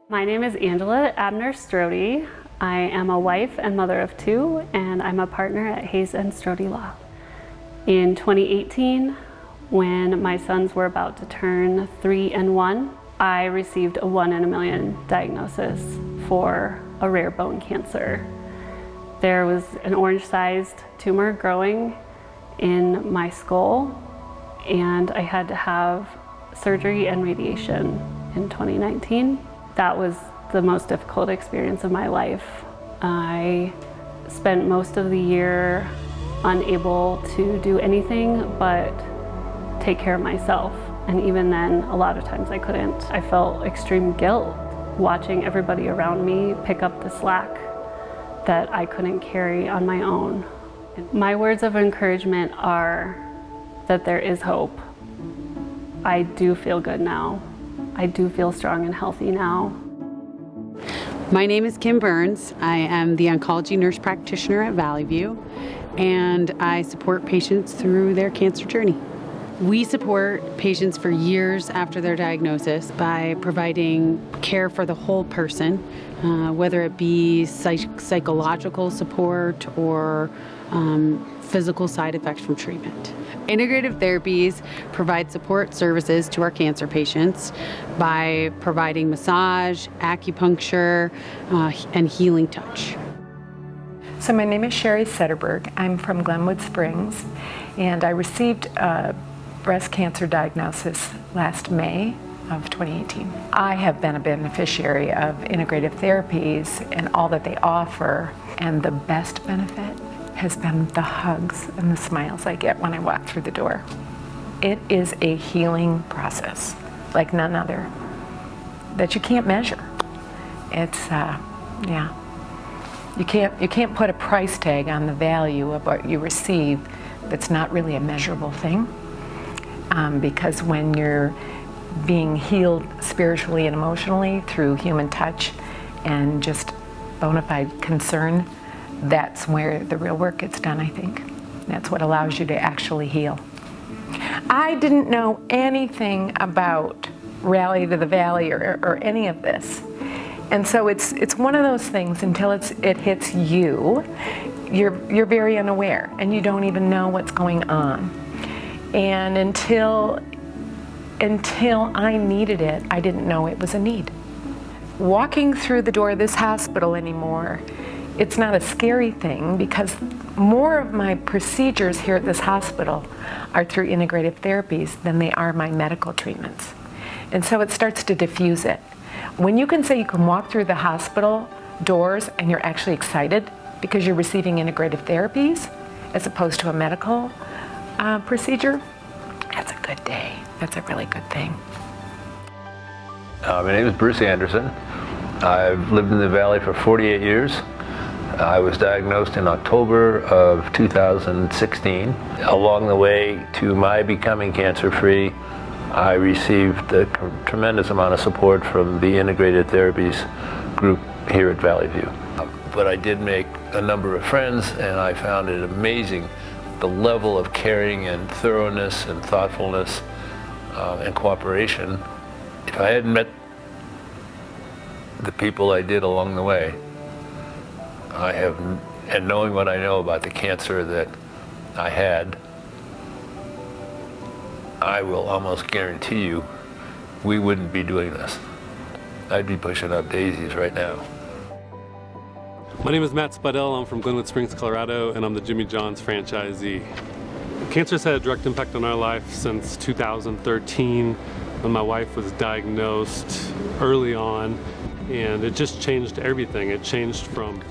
My name is Angela Abner-Strode. I am a wife and mother of two, and I'm a partner at Hayes and Strode Law. In 2018, when my sons were about to turn 3 and 1, I received a 1 in a million diagnosis for a rare bone cancer. There was an orange-sized tumor growing in my skull, and I had to have surgery and radiation in 2019. That was the most difficult experience of my life. I spent most of the year unable to do anything but take care of myself. And even then, a lot of times I couldn't. I felt extreme guilt watching everybody around me pick up the slack that I couldn't carry on my own. My words of encouragement are that there is hope. I do feel good now. I do feel strong and healthy now. My name is Kim Burns. I am the oncology nurse practitioner at Valley View, and I support patients through their cancer journey. We support patients for years after their diagnosis by providing care for the whole person, whether it be psychological support or physical side effects from treatment. Integrative therapies provide support services to our cancer patients by providing massage, acupuncture, and healing touch. So my name is Sherri Setterberg. I'm from Glenwood Springs, and I received a breast cancer diagnosis last May of 2018. I have been a beneficiary of integrative therapies and all that they offer, and the best benefit has been the hugs and the smiles I get when I walk through the door. It is a healing process like none other that you can't measure. It's, you can't put a price tag on the value of what you receive that's not really a measurable thing, because when you're being healed spiritually and emotionally through human touch and just bona fide concern, that's where the real work gets done, I think. That's what allows you to actually heal. I didn't know anything about Rally to the Valley or any of this. And so it's one of those things until it hits you, you're very unaware and you don't even know what's going on. And until I needed it, I didn't know it was a need. Walking through the door of this hospital anymore, it's not a scary thing because more of my procedures here at this hospital are through integrative therapies than they are my medical treatments. And so it starts to diffuse it. When you can say you can walk through the hospital doors and you're actually excited because you're receiving integrative therapies as opposed to a medical procedure, that's a good day. That's a really good thing. My name is Bruce Anderson. I've lived in the Valley for 48 years. I was diagnosed in October of 2016. Along the way to my becoming cancer-free, I received a tremendous amount of support from the Integrated Therapies group here at Valley View. But I did make a number of friends, and I found it amazing the level of caring and thoroughness and thoughtfulness and cooperation. If I hadn't met the people I did along the way, and knowing what I know about the cancer that I had, I will almost guarantee you we wouldn't be doing this. I'd be pushing up daisies right now. My name is Matt Spadell. I'm from Glenwood Springs, Colorado, and I'm the Jimmy John's franchisee. Cancer's had a direct impact on our life since 2013 when my wife was diagnosed early on, and it just changed everything. It changed from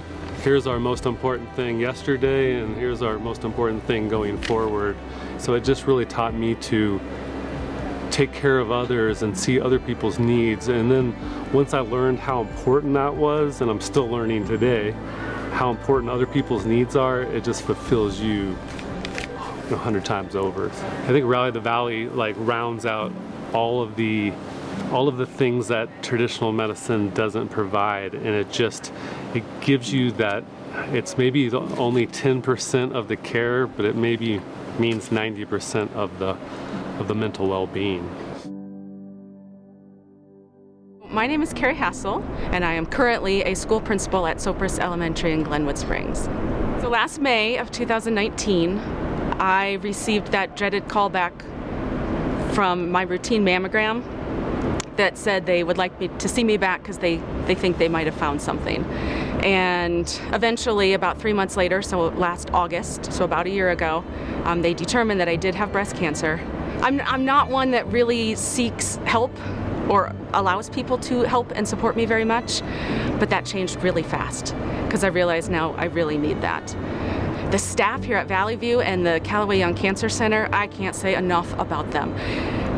here's our most important thing yesterday and here's our most important thing going forward. So it just really taught me to take care of others and see other people's needs. And then once I learned how important that was, and I'm still learning today, how important other people's needs are, it just fulfills you 100 times over. I think Rally the Valley rounds out all of the things that traditional medicine doesn't provide, and it gives you that. It's maybe only 10% of the care, but it maybe means 90% of the mental well-being. my name is Carrie Hassell, and I am currently a school principal at Sopris Elementary in Glenwood Springs. So last May of 2019, I received that dreaded callback from my routine mammogram that said they would like me to see me back because they think they might have found something. And eventually, about 3 months later, so last August, so about a year ago, they determined that I did have breast cancer. I'm not one that really seeks help or allows people to help and support me very much, but that changed really fast because I realize now I really need that. The staff here at Valley View and the Callaway Young Cancer Center, I can't say enough about them.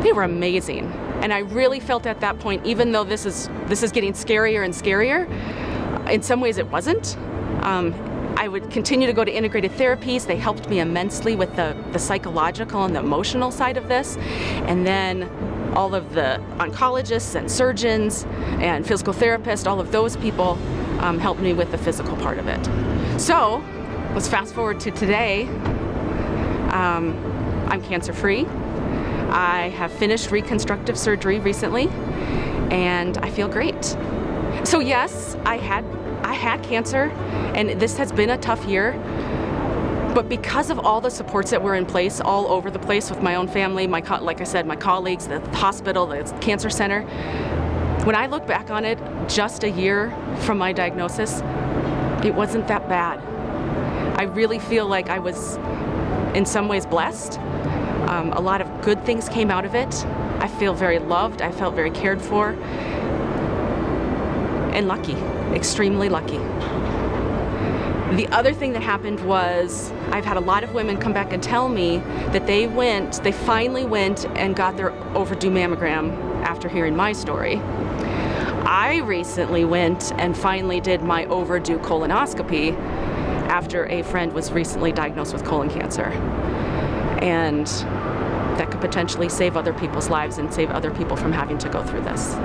They were amazing. And I really felt at that point, even though this is getting scarier and scarier, in some ways it wasn't. I would continue to go to integrated therapies. They helped me immensely with the psychological and the emotional side of this. And then all of the oncologists and surgeons and physical therapists, all of those people helped me with the physical part of it. So let's fast forward to today. I'm cancer-free. I have finished reconstructive surgery recently, and I feel great. So yes, I had cancer, and this has been a tough year, but because of all the supports that were in place all over the place with my own family, like I said, my colleagues, the hospital, the cancer center, when I look back on it just a year from my diagnosis, it wasn't that bad. I really feel like I was in some ways blessed. A lot of good things came out of it. I feel very loved. I felt very cared for. And lucky, extremely lucky. The other thing that happened was I've had a lot of women come back and tell me that they finally went and got their overdue mammogram after hearing my story. I recently went and finally did my overdue colonoscopy after a friend was recently diagnosed with colon cancer. And that could potentially save other people's lives and save other people from having to go through this.